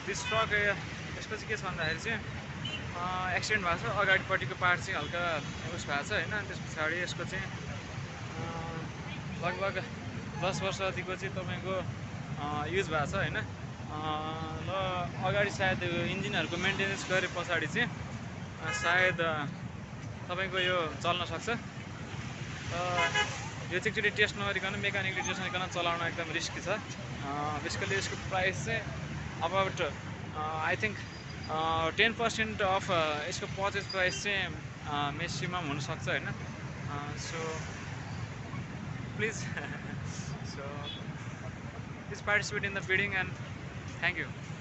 This truck यसको चाहिँ के छ भन्दाखेरि चाहिँ एक्सिडेन्ट भएको छ। अगाडिपट्टिको पार्ट चाहिँ हल्का उस भएको छ होइन। त्यस पछाडि यसको चाहिँ लगभग 10 वर्ष अघिको चाहिँ तपाईँको युज भएको छ होइन। ल अगाडि सायद इन्जिनहरूको मेन्टेनेन्स गरे पछाडि चाहिँ सायद तपाईँको यो चल्न सक्छ। यो चाहिँ एकचोटि टेस्ट नगरिकन मेकानिकले टेस्ट नगरिकन चलाउन एकदम रिस्की छ। बेसिकली यसको प्राइस चाहिँ अबाउट आई थिङ्क 10% अफ यसको पर्चेज प्राइस चाहिँ म्याक्सिमम हुनसक्छ होइन। So please so please participate in the bidding and thank you.